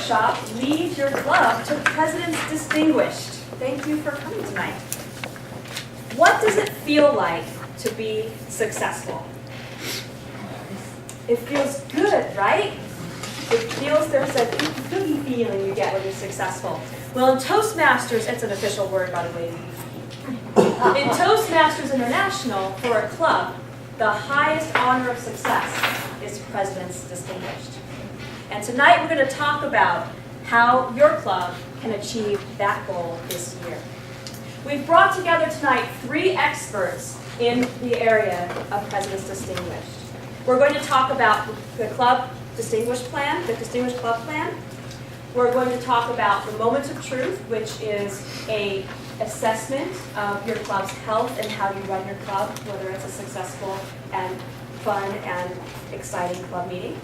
workshop, Lead Your Club to President's Distinguished. Thank you for coming tonight. What does it feel like to be successful? It feels good, right? It feels, there's a gooey feeling you get when you're successful. Well, in Toastmasters, it's an official word, by the way. In Toastmasters International, for a club, the highest honor of success is President's Distinguished. And tonight we're going to talk about how your club can achieve that goal this year. We've brought together tonight 3 experts in the area of President's Distinguished. We're going to talk about the Club Distinguished Plan, the Distinguished Club Plan. We're going to talk about the Moment of Truth, which is an assessment of your club's health and how you run your club, whether it's a successful and fun and exciting club meeting.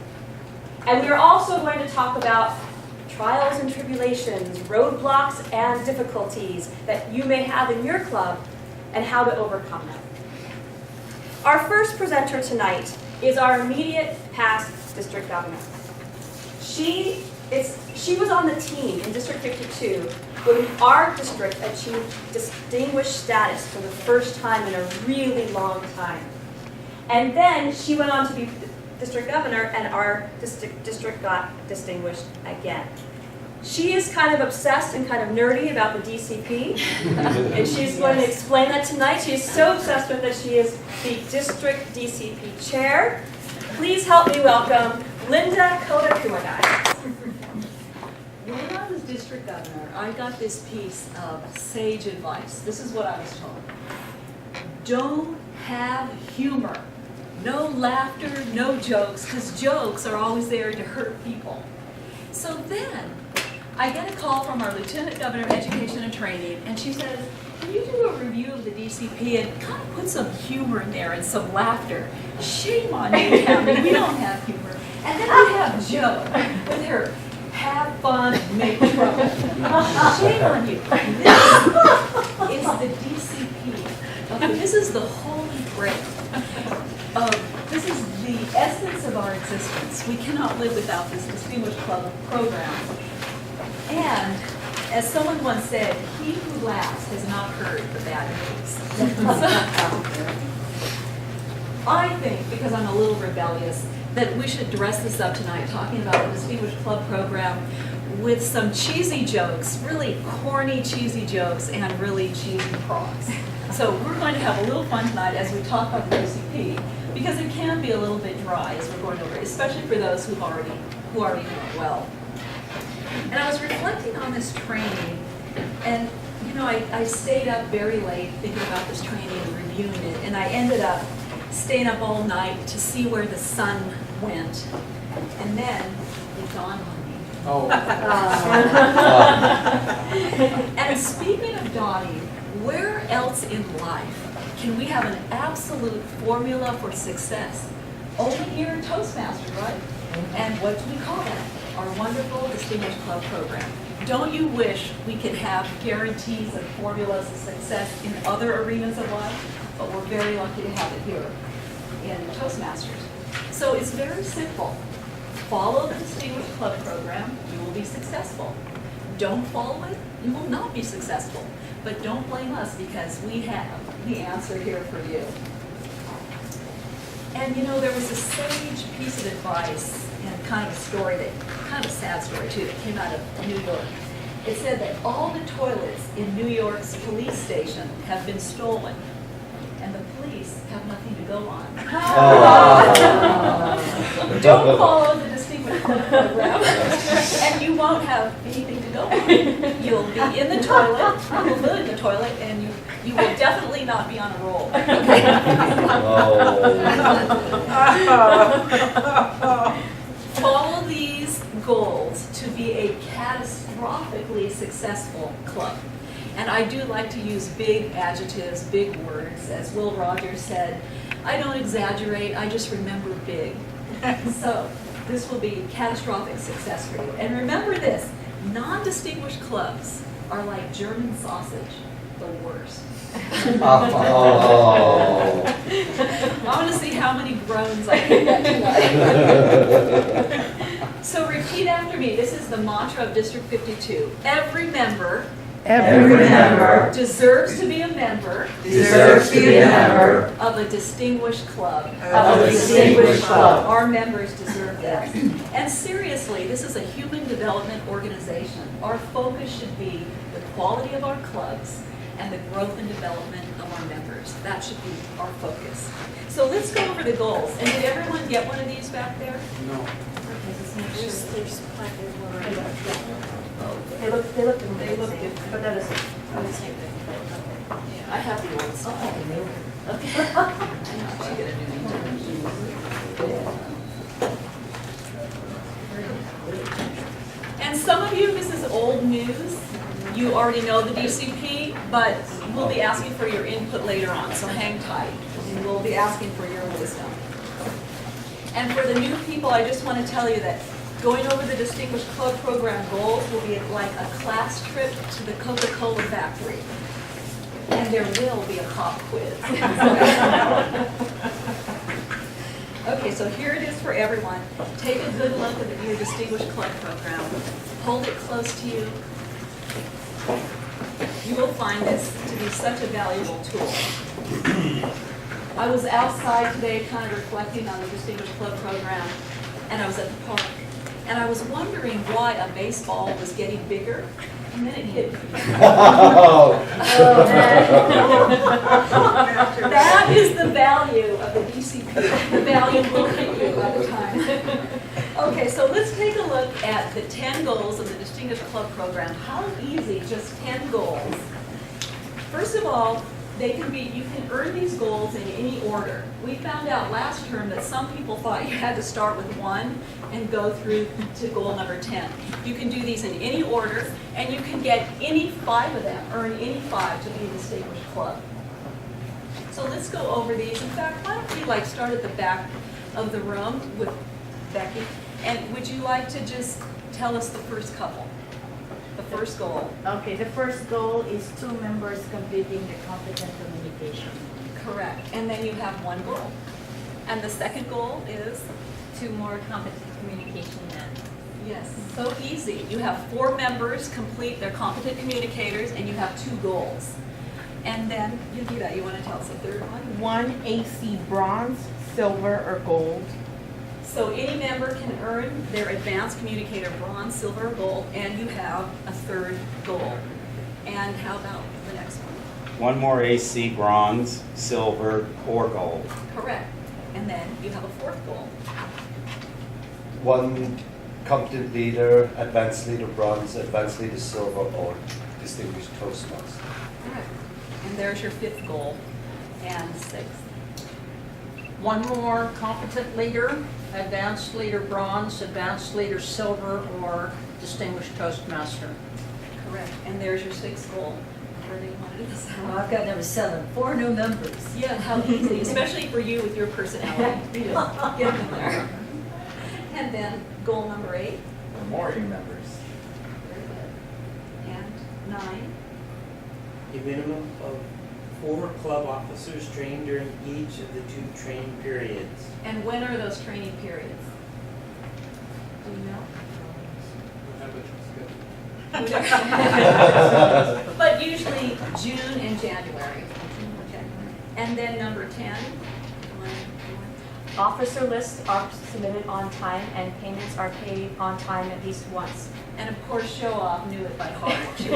And we're also going to talk about trials and tribulations, roadblocks and difficulties that you may have in your club and how to overcome them. Our first presenter tonight is our immediate past district governor. She was on the team in District 52 when our district achieved distinguished status for the first time in a really long time. And then she went on to be district governor, and our district got distinguished again. She is kind of obsessed and kind of nerdy about the DCP, and she's going to explain that tonight. She's so obsessed with it, she is the district DCP chair. Please help me welcome Linda Cota-Kumagal. When I was district governor, I got this piece of sage advice. This is what I was told. Don't have humor. No laughter, no jokes, because jokes are always there to hurt people. So then, I get a call from our Lieutenant Governor of Education and Training, and she says, can you do a review of the DCP and kind of put some humor in there and some laughter? Shame on you, Tammy, we don't have humor. And then we have Jo with her have fun, make trouble. Shame on you. This is the DCP. Okay, this is the holy grail. This is the essence of our existence. We cannot live without this Distinguished Club program. And as someone once said, he who laughs has not heard the bad news. I think, because I'm a little rebellious, that we should dress this up tonight, talking about the Distinguished Club program with some cheesy jokes, really corny cheesy jokes, and really cheesy props. So we're going to have a little fun tonight as we talk about the DCP, because it can be a little bit dry as we're going over it, especially for those who already know it well. And I was reflecting on this training, and you know, I stayed up very late thinking about this training and reviewing it, and I ended up staying up all night to see where the sun went, and then it dawned on me. Oh. And speaking of dawning, where else in life can we have an absolute formula for success? Only here in Toastmasters, right? And what do we call that? Our wonderful Distinguished Club program. Don't you wish we could have guarantees and formulas of success in other arenas of life? But we're very lucky to have it here in Toastmasters. So it's very simple. Follow the Distinguished Club program, you will be successful. Don't follow it, you will not be successful. But don't blame us, because we have the answer here for you. And you know, there was a sage piece of advice and kind of a story, kind of a sad story too, that came out of New York. It said that all the toilets in New York's police station have been stolen, and the police have nothing to go on. Don't follow the Distinguished Club program, and you won't have anything to go on. You'll be in the toilet, you'll live in the toilet, and you will definitely not be on a roll. Follow these goals to be a catastrophically successful club. And I do like to use big adjectives, big words. As Will Rogers said, I don't exaggerate, I just remember big. So this will be catastrophic success for you. And remember this, non-distinguished clubs are like German sausage, the worst. I want to see how many groans I can get tonight. So repeat after me. This is the mantra of District 52. Every member deserves to be a member of a distinguished club. Our members deserve that. And seriously, this is a human development organization. Our focus should be the quality of our clubs and the growth and development of our members. That should be our focus. So let's go over the goals. And did everyone get one of these back there? No. There's They look different. But that is the same thing. Yeah, I have the old stuff. Okay. I know, I should get a new one. And some of you, this is old news. You already know the DCP, but we'll be asking for your input later on, so hang tight. And we'll be asking for your wisdom. And for the new people, I just want to tell you that going over the Distinguished Club Program goals will be like a class trip to the Coca-Cola factory. And there will be a pop quiz. Okay, so here it is for everyone. Take a good look at your Distinguished Club Program. Hold it close to you. You will find this to be such a valuable tool. I was outside today kind of reflecting on the Distinguished Club Program, and I was at the park. And I was wondering why a baseball was getting bigger, and then it hit me. That is the value of the DCP. The value will hit you by the time. Okay, so let's take a look at the 10 goals of the Distinguished Club Program. How easy, just 10 goals. First of all, you can earn these goals in any order. We found out last term that some people thought you had to start with 1 and go through to goal number 10. You can do these in any order, and you can get any 5 of them, earn any 5 to be a distinguished club. So let's go over these. In fact, why don't we start at the back of the room with Becky, and would you like to just tell us the first couple? The first goal. Okay, the first goal is 2 members completing the competent communication. Correct. And then you have 1 goal. And the second goal is? 2 more competent communication men. Yes, so easy. You have 4 members complete their competent communicators, and you have 2 goals. And then, Yudhita, you want to tell us the third one? 1 AC bronze, silver, or gold. So any member can earn their advanced communicator bronze, silver, or gold, and you have a third goal. And how about the next one? 1 more AC bronze, silver, or gold. Correct. And then you have a 4th goal. 1 competent leader, advanced leader bronze, advanced leader silver, or distinguished Toastmaster. Correct. And there's your 5th goal. And 6th. 1 more competent leader, advanced leader bronze, advanced leader silver, or distinguished Toastmaster. Correct. And there's your 6th goal. Where do you want to do this? Well, I've got number 7, 4 new members. Yeah, how easy, especially for you with your personality. You just get them there. And then goal number 8. More new members. Very good. And 9. A minimum of 4 club officers trained during each of the 2 training periods. And when are those training periods? Do you know? But usually June and January. Okay. And then number 10. Officer lists are submitted on time and payments are paid on time at least once. And of course, Show Off knew it by heart. She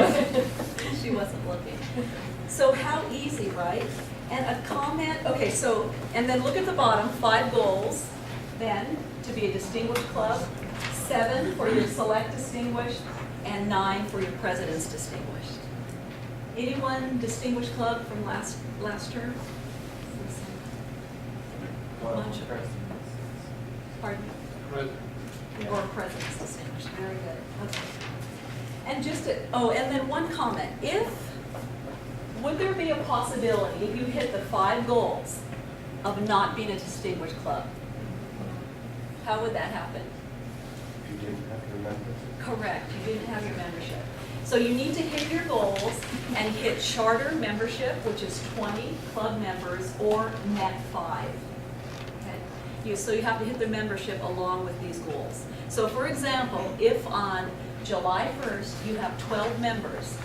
wasn't looking. So how easy, right? And a comment, okay, so, and then look at the bottom, 5 goals, then to be a distinguished club, 7 for your select distinguished, and 9 for your president's distinguished. Anyone distinguished club from last term? Bunch of- Pardon? Or president's distinguished, very good, okay. And and then one comment, would there be a possibility, if you hit the 5 goals, of not being a distinguished club? How would that happen? If you didn't have your membership. Correct, you didn't have your membership. So you need to hit your goals and hit charter membership, which is 20 club members, or net 5. Okay? confused. So you have to hit the membership along with these goals. So for example, if on July 1st you have 12 members,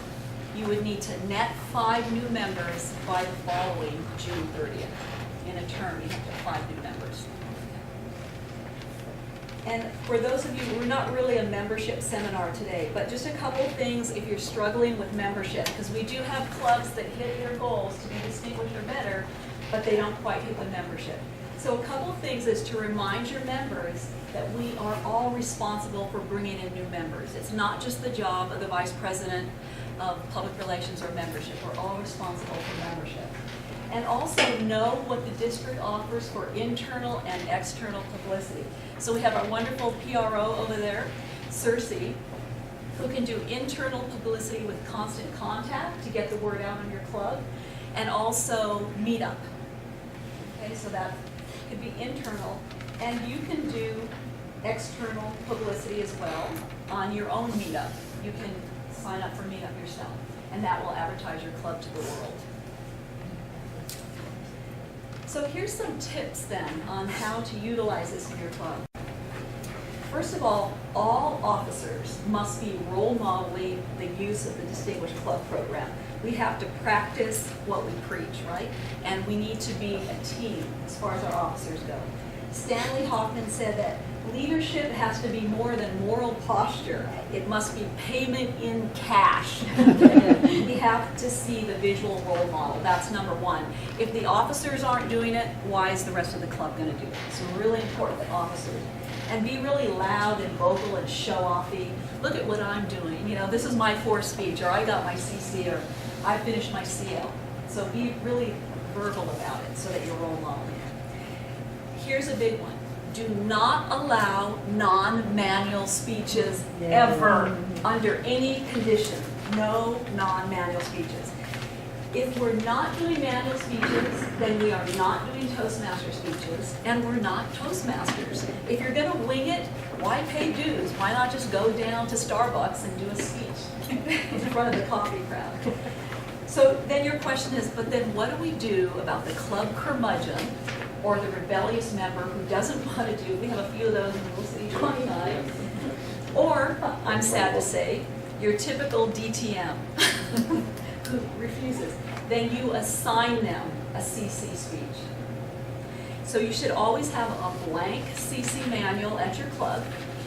you would need to net 5 new members by the following June 30th. In a term, you have to have 5 new members. And for those of you, we're not really a membership seminar today, but just a couple things if you're struggling with membership, because we do have clubs that hit their goals to be distinguished or better, but they don't quite hit the membership. So a couple things is to remind your members that we are all responsible for bringing in new members. It's not just the job of the vice president of public relations or membership. We're all responsible for membership. And also know what the district offers for internal and external publicity. So we have our wonderful PRO over there, Cersei, who can do internal publicity with Constant Contact to get the word out on your club, and also Meetup. Okay, so that could be internal. And you can do external publicity as well on your own Meetup. You can sign up for Meetup yourself, and that will advertise your club to the world. So here's some tips then on how to utilize this in your club. First of all officers must be role modeling the use of the Distinguished Club Program. We have to practice what we preach, right? And we need to be a team as far as our officers go. Stanley Hoffman said that leadership has to be more than moral posture. It must be payment in cash. We have to see the visual role model. That's number one. If the officers aren't doing it, why is the rest of the club going to do it? So really important that officers. And be really loud and vocal and show-offy. Look at what I'm doing. You know, this is my 4th speech, or I got my CC, or I finished my CL. So be really verbal about it so that you're role modeling it. Here's a big one. Do not allow non-manual speeches ever, under any condition. No non-manual speeches. If we're not doing manual speeches, then we are not doing Toastmaster speeches, and we're not Toastmasters. If you're going to wing it, why pay dues? Why not just go down to Starbucks and do a speech in front of the coffee crowd? So then your question is, but then what do we do about the club curmudgeon, or the rebellious member who doesn't want to do, we have a few of those in Little City 29, or, I'm sad to say, your typical DTM who refuses. Then you assign them a CC speech. So you should always have a blank CC manual at your club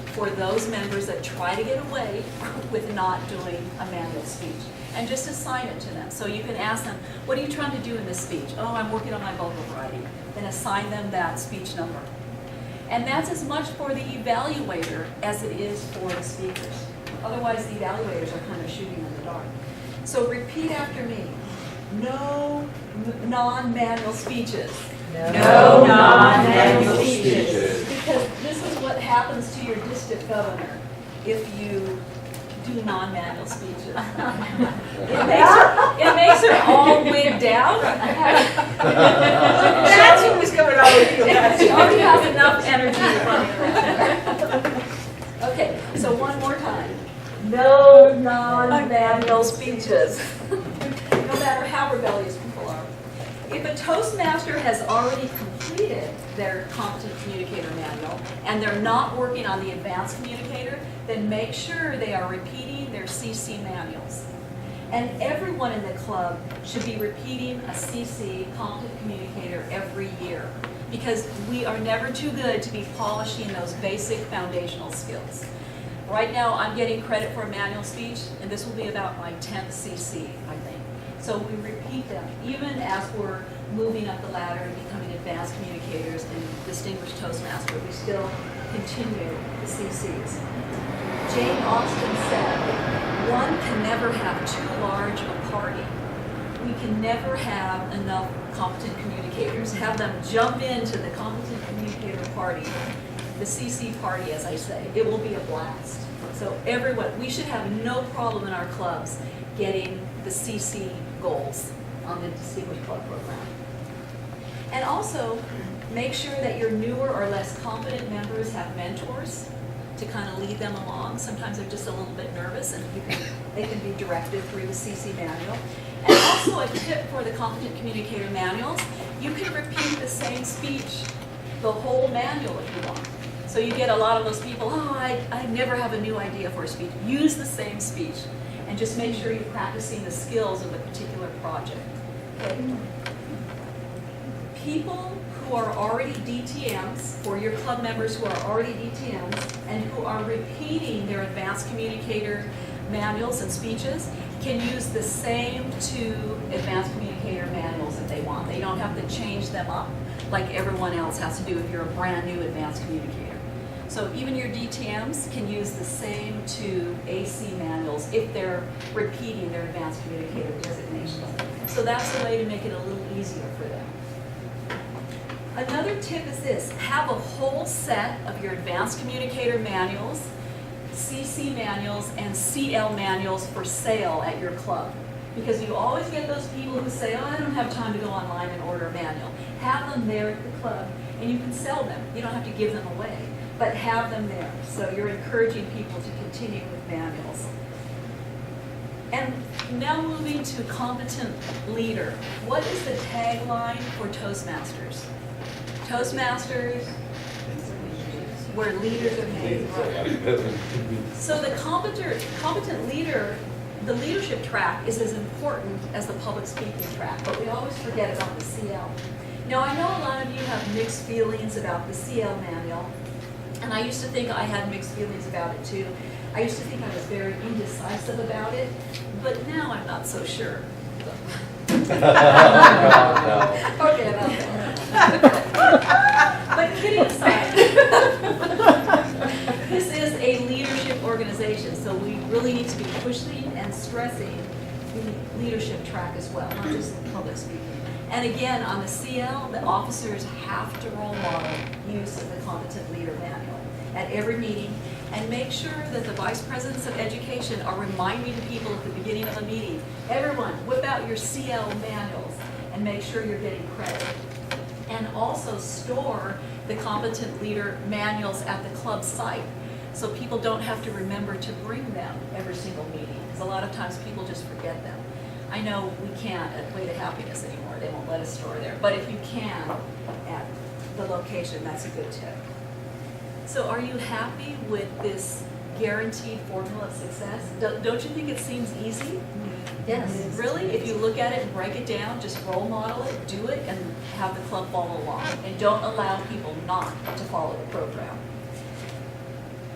for those members that try to get away with not doing a manual speech. And just assign it to them. So you can ask them, what are you trying to do in this speech? Oh, I'm working on my vocal variety. Then assign them that speech number. And that's as much for the evaluator as it is for the speakers. Otherwise, the evaluators are kind of shooting in the dark. So repeat after me. No non-manual speeches. No non-manual speeches. Because this is what happens to your district governor if you do non-manual speeches. It makes her all wigged out. That's what was going on with you. She already has enough energy running around. Okay, so one more time. No non-manual speeches. No matter how rebellious people are. If a Toastmaster has already completed their Competent Communicator Manual and they're not working on the Advanced Communicator, then make sure they are repeating their CC manuals. And everyone in the club should be repeating a CC, Competent Communicator, every year, because we are never too good to be polishing those basic foundational skills. Right now, I'm getting credit for a manual speech, and this will be about my 10th CC, I think. So we repeat them, even as we're moving up the ladder and becoming advanced communicators and distinguished Toastmaster, we still continue the CCs. Jane Austen said, one can never have too large a party. We can never have enough competent communicators. Have them jump into the competent communicator party, the CC party, as I say. It will be a blast. So everyone, we should have no problem in our clubs getting the CC goals on the Distinguished Club Program. And also, make sure that your newer or less competent members have mentors to kind of lead them along. Sometimes they're just a little bit nervous, and they can be directed through the CC manual. And also a tip for the Competent Communicator manuals, you can repeat the same speech the whole manual if you want. So you get a lot of those people, oh, I never have a new idea for a speech. Use the same speech and just make sure you're practicing the skills of the particular project. Okay? People who are already DTMs, for your club members who are already DTMs, and who are repeating their advanced communicator manuals and speeches, can use the same 2 advanced communicator manuals if they want. They don't have to change them up like everyone else has to do if you're a brand new advanced communicator. So even your DTMs can use the same 2 AC manuals if they're repeating their advanced communicator designations. So that's the way to make it a little easier for them. Another tip is this: have a whole set of your advanced communicator manuals, CC manuals, and CL manuals for sale at your club. Because you always get those people who say, oh, I don't have time to go online and order a manual. Have them there at the club, and you can sell them. You don't have to give them away, but have them there. So you're encouraging people to continue with manuals. And now moving to competent leader. What is the tagline for Toastmasters? Toastmasters, where leaders are made. So the competent leader, the leadership track is as important as the public speaking track, but we always forget about the CL. Now I know a lot of you have mixed feelings about the CL manual, and I used to think I had mixed feelings about it too. I used to think I was very indecisive about it, but now I'm not so sure. Okay, about that. But kidding aside, this is a leadership organization, so we really need to be pushing and stressing the leadership track as well, not just the public speaking. And again, on the CL, the officers have to role model use of the competent leader manual at every meeting, and make sure that the vice presidents of education are reminding people at the beginning of a meeting, everyone, whip out your CL manuals and make sure you're getting credit. And also store the competent leader manuals at the club site, so people don't have to remember to bring them every single meeting, because a lot of times people just forget them. I know we can't at Way to Happiness anymore, they won't let us store there, but if you can at the location, that's a good tip. So are you happy with this guaranteed formula of success? Don't you think it seems easy? Yes. Really? If you look at it and break it down, just role model it, do it, and have the club follow along. And don't allow people not to follow the program.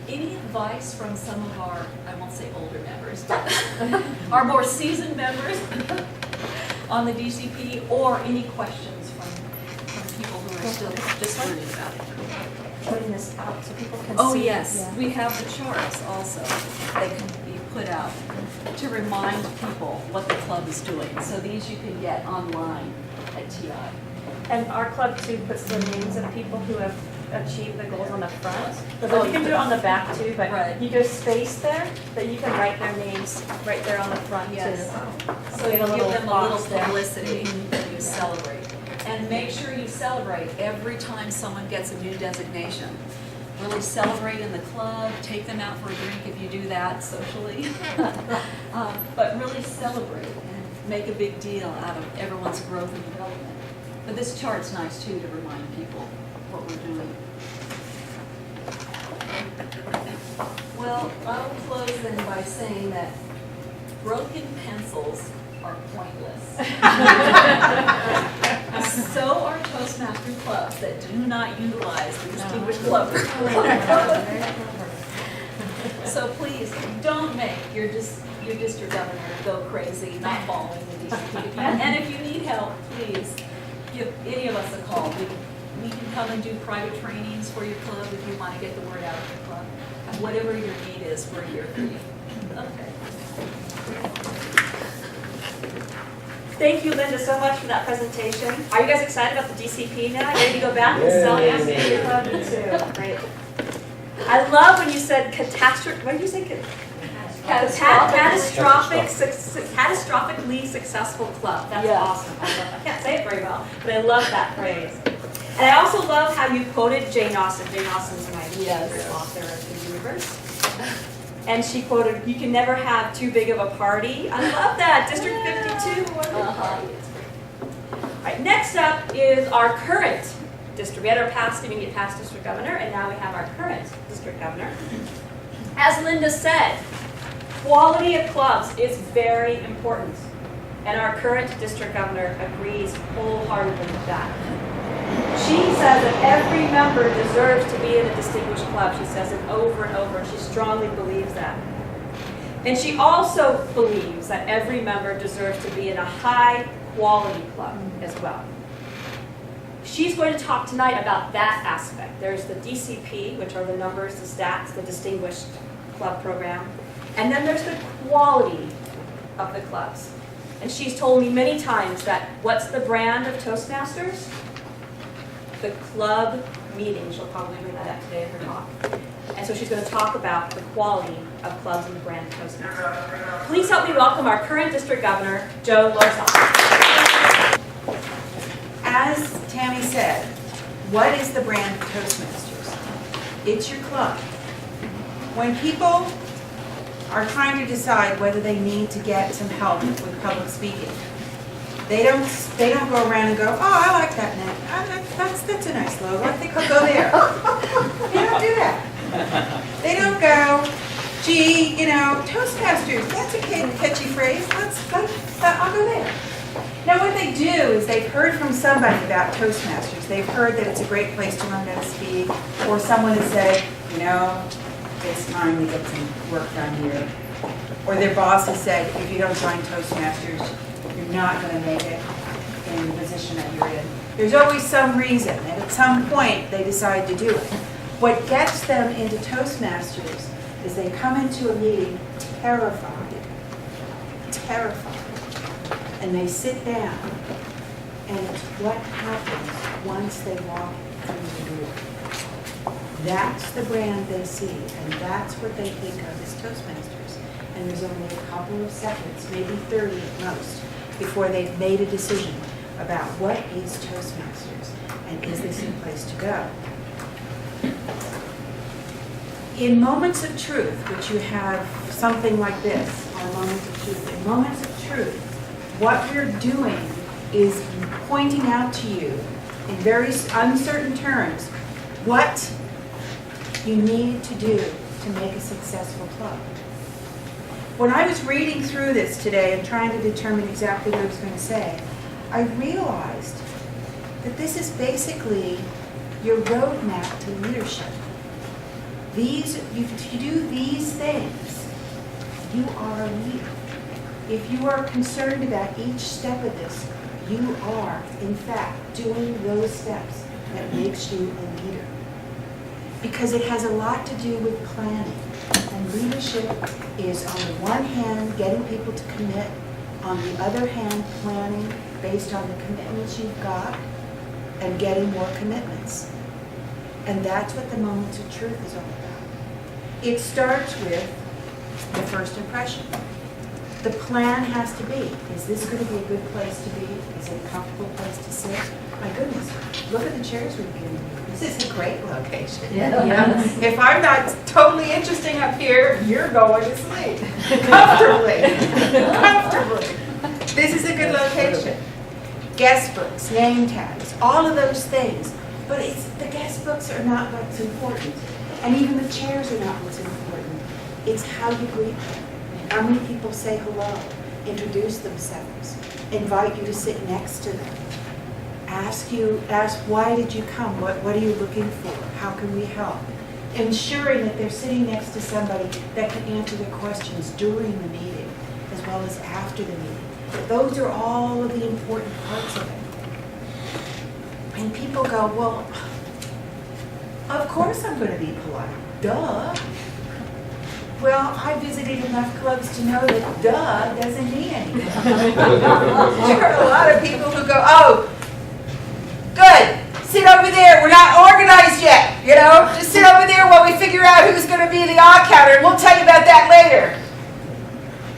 Any advice from some of our, I won't say older members, but our more seasoned members on the DCP, or any questions from people who are still just learning about it? Putting this out so people can see. Oh, yes, we have the charts also that can be put out to remind people what the club is doing. So these you can get online at TI. And our club too puts the names of people who have achieved the goals on the front. But you can do it on the back too, but Right. you just space there, that you can write their names right there on the front Yes. too. So you Get give them a little box there. publicity and you celebrate. And make sure you celebrate every time someone gets a new designation. Really celebrate in the club, take them out for a drink if you do that socially. But really celebrate and make a big deal out of everyone's growth and development. But this chart's nice too to remind people what we're doing. Well, I'll close then by saying that broken pencils are pointless. So are Toastmaster clubs that do not utilize the Distinguished Club. So please, don't make your district governor go crazy, not following the DCP. And if you need help, please give any of us a call. We can come and do private trainings for your club if you want to get the word out of your club. Whatever your need is, we're here for you. Okay. Thank you, Linda, so much for that presentation. Are you guys excited about the DCP now? You ready to go back and sell your club too? Great. I love when you said catastrophic. What did you say? Catastrophically successful club. That's awesome. I love. I can't say it very well, but I love that phrase. And I also love how you quoted Jane Austen. Jane Austen's my favorite author of the universe. And she quoted, "You can never have too big of a party." I love that. District 52. What a party. All right, next up is our current district, we had our past immediate past district governor, and now we have our current district governor. As Linda said, quality of clubs is very important, and our current district governor agrees wholeheartedly with that. She says that every member deserves to be in a distinguished club. She says it over and over, and she strongly believes that. And she also believes that every member deserves to be in a high-quality club as well. She's going to talk tonight about that aspect. There's the DCP, which are the numbers, the stats, the Distinguished Club Program. And then there's the quality of the clubs. And she's told me many times that what's the brand of Toastmasters? The club meeting. She'll probably bring that up today in her talk. And so she's going to talk about the quality of clubs and the brand of Toastmasters. Please help me welcome our current district governor, Joe Lauricella. As Tammy said, what is the brand of Toastmasters? It's your club. When people are trying to decide whether they need to get some help with public speaking, they don't go around and go, oh, I like that net. That's a nice logo. I think I'll go there. They don't do that. They don't go, gee, Toastmasters, that's a catchy phrase. I'll go there. Now what they do is they've heard from somebody about Toastmasters. They've heard that it's a great place to learn how to speak, or someone has said, it's time to get some work done here. Or their boss has said, if you don't join Toastmasters, you're not going to make it in the position that you're in. There's always some reason, and at some point they decide to do it. What gets them into Toastmasters is they come into a meeting terrified, and they sit down, and it's what happens once they walk through the door. That's the brand they see, and that's what they think of as Toastmasters. And there's only a couple of seconds, maybe 30 at most, before they've made a decision about what is Toastmasters and is this a place to go. In moments of truth, which you have something like this, are moments of truth. In moments of truth, what we're doing is pointing out to you in very uncertain terms what you need to do to make a successful club. When I was reading through this today and trying to determine exactly what I was going to say, I realized that this is basically your roadmap to leadership. If you do these things, you are a leader. If you are concerned about each step of this, you are, in fact, doing those steps that makes you a leader. Because it has a lot to do with planning. And leadership is, on the one hand, getting people to commit. On the other hand, planning based on the commitments you've got and getting more commitments. And that's what the Moments of Truth is all about. It starts with the first impression. The plan has to be, is this going to be a good place to be? Is it a comfortable place to sit? My goodness, look at the chairs we've given you. This is a great location. Yeah. If I'm not totally interesting up here, you're going to sleep. Comfortably. This is a good location. Guest books, name tags, all of those things. But the guest books are not what's important. And even the chairs are not what's important. It's how you greet them. How many people say hello, introduce themselves, invite you to sit next to them, ask why did you come, what are you looking for, how can we help? Ensuring that they're sitting next to somebody that can answer their questions during the meeting as well as after the meeting. Those are all of the important parts of it. And people go, well, of course I'm going to be polite. Duh. Well, I visited enough clubs to know that duh doesn't mean anything. There are a lot of people who go, oh, good, sit over there. We're not organized yet. Just sit over there while we figure out who's going to be the odd counter, and we'll tell you about that later.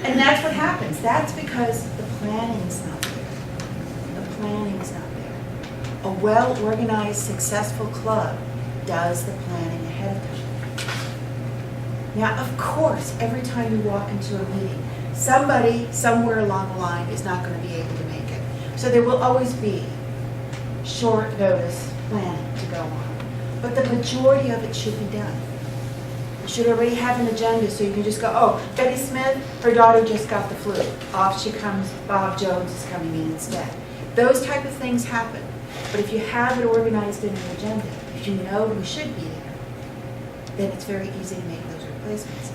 And that's what happens. That's because the planning's not there. The planning's not there. A well-organized, successful club does the planning ahead of time. Now, of course, every time you walk into a meeting, somebody somewhere along the line is not going to be able to make it. So there will always be short notice planning to go on. But the majority of it should be done. You should already have an agenda so you can just go, oh, Betty Smith, her daughter just got the flu. Off she comes, Bob Jones is coming in instead. Those type of things happen. But if you have it organized in an agenda, if you know who should be there, then it's very easy to make those replacements.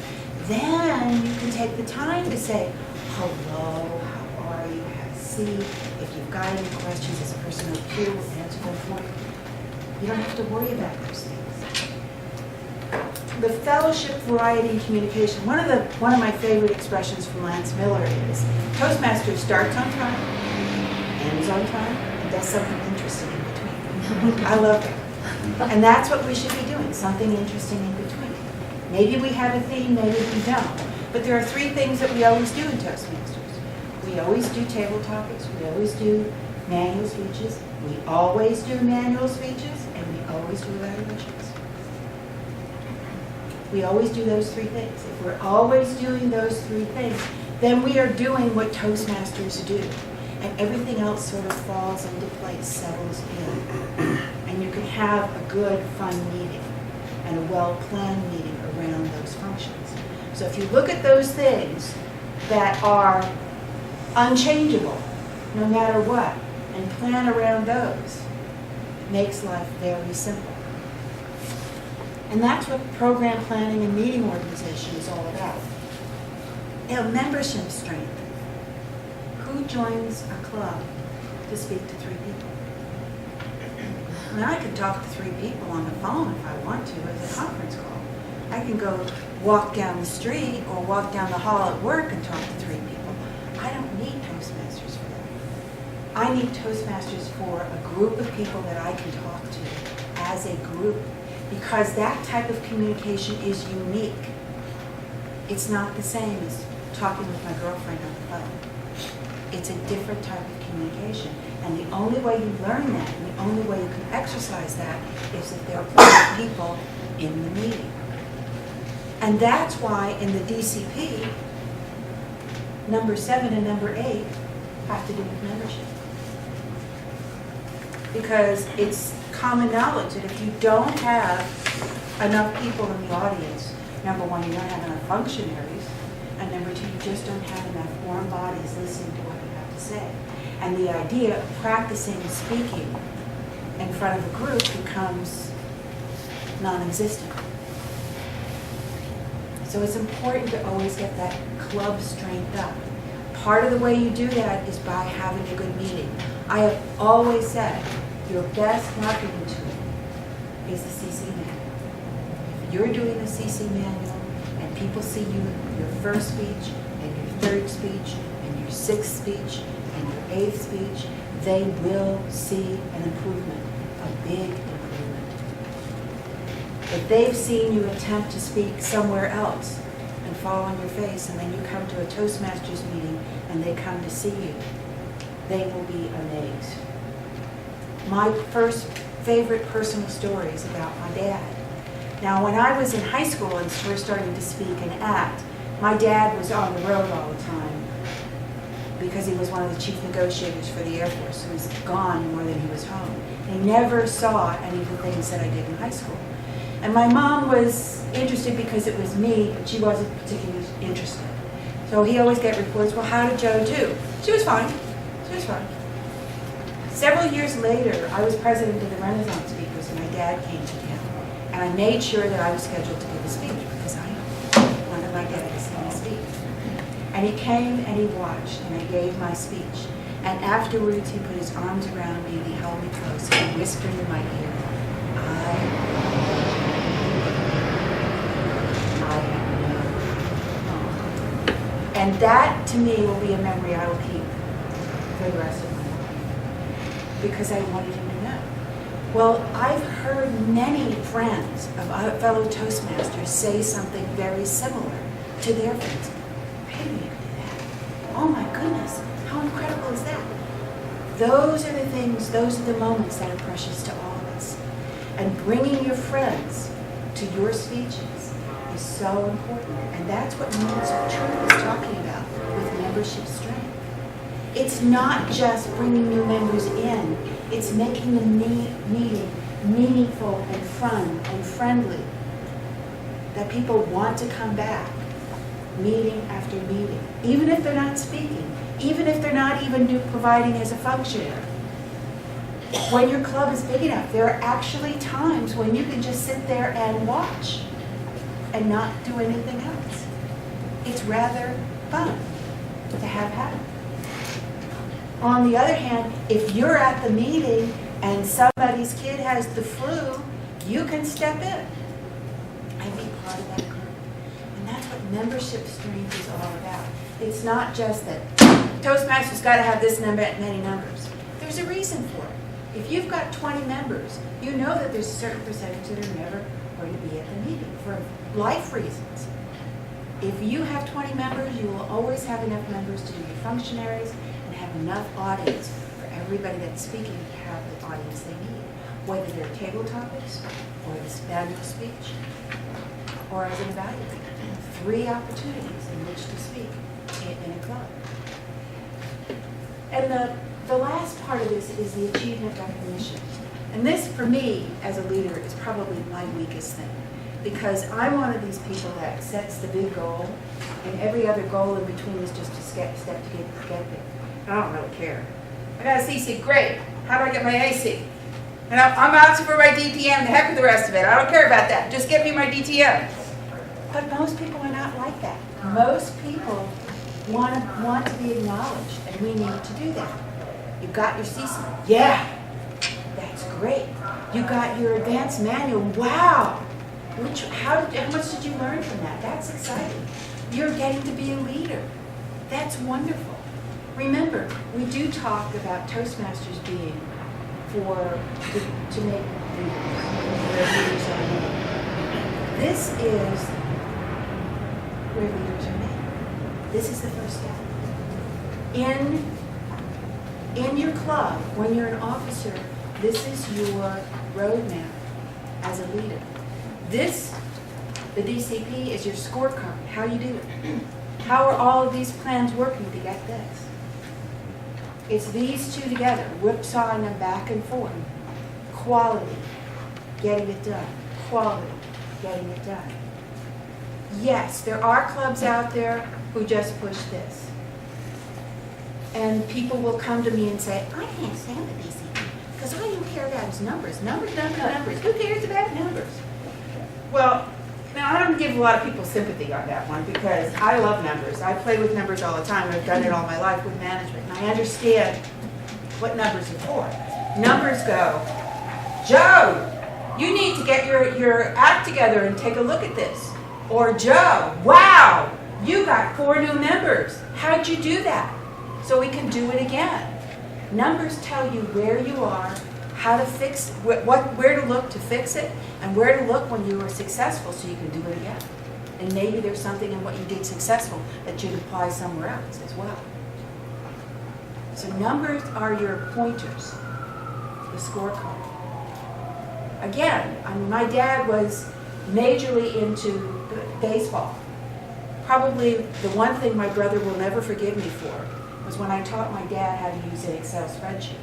Then you can take the time to say, hello, how are you, have a seat. If you've got any questions as a person of peer, we'll answer them for you. You don't have to worry about those things. The fellowship, variety, and communication. One of my favorite expressions from Lance Miller is, Toastmasters starts on time, ends on time, and does something interesting in between. I love that. And that's what we should be doing, something interesting in between. Maybe we have a theme, maybe we don't. But there are three things that we always do in Toastmasters. We always do table topics, we always do manual speeches, we always do manual speeches, and we always do evaluations. We always do those three things. If we're always doing those three things, then we are doing what Toastmasters do. And everything else sort of falls into place, settles in. And you can have a good, fun meeting and a well-planned meeting around those functions. So if you look at those things that are unchangeable, no matter what, and plan around those, it makes life very simple. And that's what program planning and meeting organization is all about. Membership strength. Who joins a club to speak to three people? I mean, I could talk to three people on the phone if I want to as a conference call. I can go walk down the street or walk down the hall at work and talk to three people. I don't need Toastmasters for that. I need Toastmasters for a group of people that I can talk to as a group, because that type of communication is unique. It's not the same as talking with my girlfriend on the phone. It's a different type of communication. And the only way you learn that, and the only way you can exercise that, is if there are other people in the meeting. And that's why in the DCP, number 7 and number 8 have to do with membership. Because it's common knowledge that if you don't have enough people in the audience, number one, you don't have enough functionaries, and number two, you just don't have enough warm bodies listening to what you have to say. And the idea of practicing speaking in front of a group becomes non-existent. So it's important to always get that club strength up. Part of the way you do that is by having a good meeting. I have always said, your best marketing tool is the CC manual. If you're doing the CC manual and people see you, your first speech and your third speech and your sixth speech and your eighth speech, they will see an improvement, a big improvement. If they've seen you attempt to speak somewhere else and fall on your face, and then you come to a Toastmasters meeting and they come to see you, they will be amazed. My first favorite personal story is about my dad. Now, when I was in high school and first starting to speak and act, my dad was on the road all the time because he was one of the chief negotiators for the Air Force, who was gone more than he was home. He never saw any of the things that I did in high school. And my mom was interested because it was me, but she wasn't particularly interested. So he always got reports, well, how did Joe do? She was fine. She was fine. Several years later, I was president of the Renaissance Speakers, and my dad came to town. And I made sure that I was scheduled to give a speech because I wanted my dad to see me speak. And he came and he watched, and I gave my speech. And afterwards, he put his arms around me and he held me close and he whispered in my ear, I know. And that, to me, will be a memory I will keep for the rest of my life. Because I wanted him to know. Well, I've heard many friends of fellow Toastmasters say something very similar to their friends. Maybe you could do that. Oh my goodness, how incredible is that? Those are the things, those are the moments that are precious to all of us. And bringing your friends to your speeches is so important. And that's what Moments of Truth is talking about with membership strength. It's not just bringing new members in, it's making the meeting meaningful and fun and friendly, that people want to come back meeting after meeting, even if they're not speaking, even if they're not even providing as a functionary. When your club is big enough, there are actually times when you can just sit there and watch and not do anything else. It's rather fun to have happen. On the other hand, if you're at the meeting and somebody's kid has the flu, you can step in and be part of that group. And that's what membership strength is all about. It's not just that Toastmasters got to have this many numbers. There's a reason for it. If you've got 20 members, you know that there's a certain percentage that are never going to be at the meeting for life reasons. If you have 20 members, you will always have enough members to do your functionaries and have enough audience for everybody that's speaking to have the audience they need, whether they're table topics or the manual speech or as an evaluator. 3 opportunities in which to speak in a club. And the last part of this is the achievement recognition. And this, for me, as a leader, is probably my weakest thing. Because I'm one of these people that sets the big goal, and every other goal in between is just a step to get there. I don't really care. I got a CC, great. How do I get my AC? And I'm asking for my DTM, the heck with the rest of it. I don't care about that. Just get me my DTM. But most people are not like that. Most people want to be acknowledged, and we need to do that. You got your CC? Yeah, that's great. You got your advanced manual? Wow. How much did you learn from that? That's exciting. You're getting to be a leader. That's wonderful. Remember, we do talk about Toastmasters being to make leaders, where leaders are made. This is where leaders are made. This is the first step. In your club, when you're an officer, this is your roadmap as a leader. This, the DCP, is your scorecard, how you do it. How are all of these plans working to get this? It's these two together, whipsawing them back and forth. Quality, getting it done. Quality, getting it done. Yes, there are clubs out there who just push this. And people will come to me and say, I can't stand the DCP, because all you care about is numbers. Numbers. Who cares about numbers? Well, now I don't give a lot of people sympathy on that one because I love numbers. I play with numbers all the time. I've done it all my life with management. And I understand what numbers are for. Numbers go, Joe, you need to get your act together and take a look at this. Or Joe, wow, you got 4 new members. How'd you do that? So we can do it again. Numbers tell you where you are, how to fix, where to look to fix it, and where to look when you were successful so you can do it again. And maybe there's something in what you did successful that you'd apply somewhere else as well. So numbers are your pointers, the scorecard. Again, my dad was majorly into baseball. Probably the one thing my brother will never forgive me for was when I taught my dad how to use an Excel spreadsheet.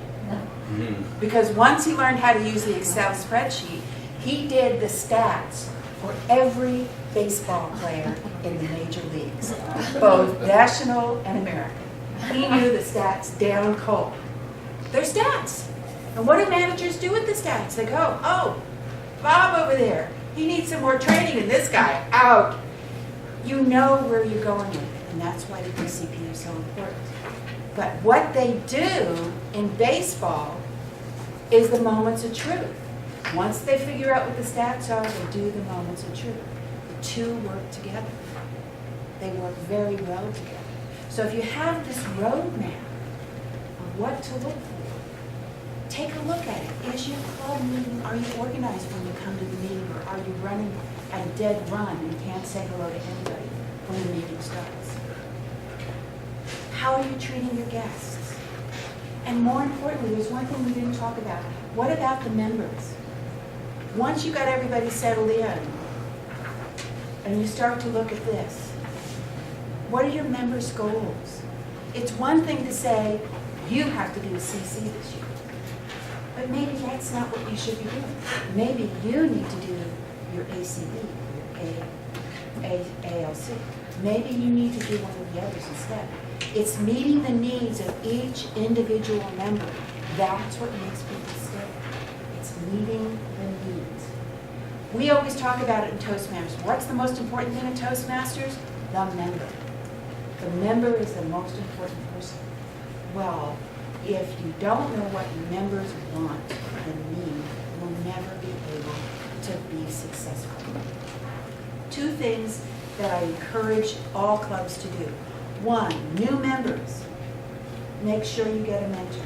Because once he learned how to use the Excel spreadsheet, he did the stats for every baseball player in the major leagues, both national and American. He knew the stats down cold. They're stats. And what do managers do with the stats? They go, oh, Bob over there, he needs some more training than this guy. Out. You know where you're going with it, and that's why the DCP is so important. But what they do in baseball is the moments of truth. Once they figure out what the stats are, they do the moments of truth. The two work together. They work very well together. So if you have this roadmap of what to look for, take a look at it. Is your club meeting, are you organized when you come to the meeting, or are you running at a dead run and can't say hello to anybody when the meeting starts? How are you treating your guests? And more importantly, there's one thing we didn't talk about. What about the members? Once you got everybody settled in, and you start to look at this, what are your members' goals? It's one thing to say, you have to do a CC this year. But maybe that's not what you should be doing. Maybe you need to do your ACE, your ALC. Maybe you need to do one of the others instead. It's meeting the needs of each individual member. That's what makes people stay. It's meeting the needs. We always talk about it in Toastmasters. What's the most important thing in Toastmasters? The member. The member is the most important person. Well, if you don't know what members want and need, you'll never be able to be successful. Two things that I encourage all clubs to do. One, new members. Make sure you get a mentor.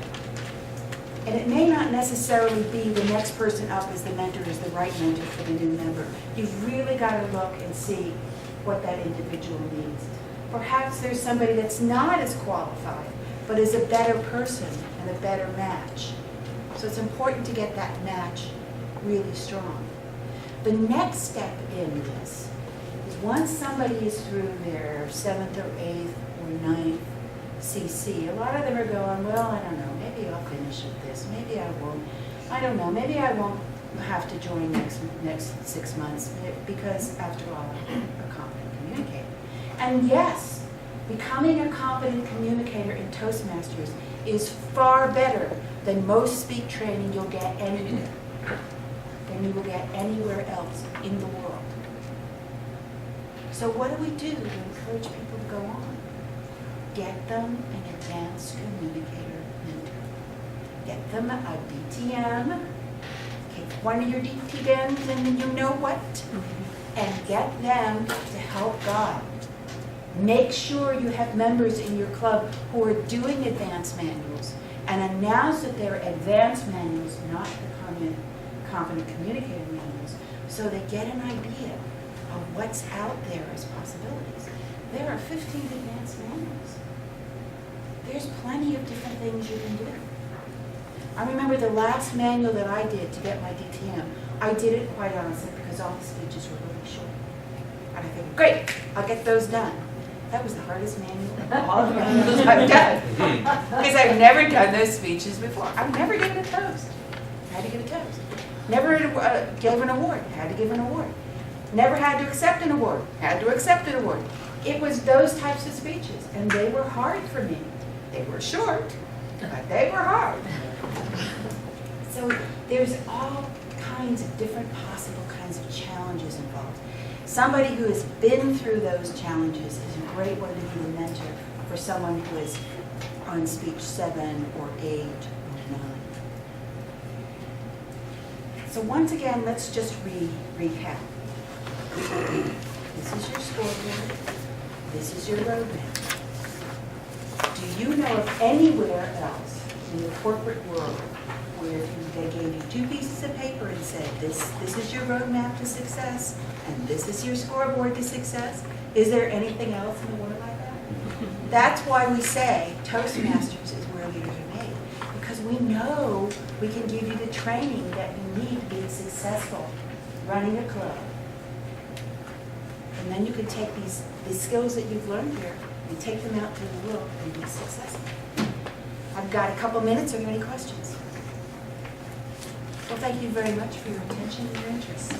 And it may not necessarily be the next person up as the mentor is the right mentor for the new member. You've really got to look and see what that individual needs. Perhaps there's somebody that's not as qualified, but is a better person and a better match. So it's important to get that match really strong. The next step in this is once somebody is through their 7th or 8th or 9th CC, a lot of them are going, well, I don't know, maybe I'll finish with this, maybe I won't. I don't know, maybe I won't have to join next 6 months because after all, I'm a competent communicator. And yes, becoming a competent communicator in Toastmasters is far better than most speak training you'll get anywhere, than you will get anywhere else in the world. So what do we do to encourage people to go on? Get them an advanced communicator mentor. Get them a DTM. Take one of your DTMs and you know what? And get them to help guide. Make sure you have members in your club who are doing advanced manuals and announce that they're advanced manuals, not the competent communicator manuals, so they get an idea of what's out there as possibilities. There are 15 advanced manuals. There's plenty of different things you can do. I remember the last manual that I did to get my DTM, I did it quite honestly because all the speeches were really short. And I figured, great, I'll get those done. That was the hardest manual of all of the manuals I've done. Because I've never done those speeches before. I've never given a toast. Had to give a toast. Never gave an award. Had to give an award. Never had to accept an award. Had to accept an award. It was those types of speeches, and they were hard for me. They were short, but they were hard. So there's all kinds of different possible kinds of challenges involved. Somebody who has been through those challenges is a great one to be the mentor for someone who is on speech 7 or 8 or 9. So once again, let's just recap. This is your scoreboard. This is your roadmap. Do you know of anywhere else in the corporate world where they gave you 2 pieces of paper and said, this is your roadmap to success, and this is your scoreboard to success? Is there anything else in the world like that? That's why we say Toastmasters is where leaders are made, because we know we can give you the training that you need to be successful running a club. And then you can take these skills that you've learned here and take them out to the world and be successful. I've got a couple minutes. Are there any questions? Well, thank you very much for your attention and your interest.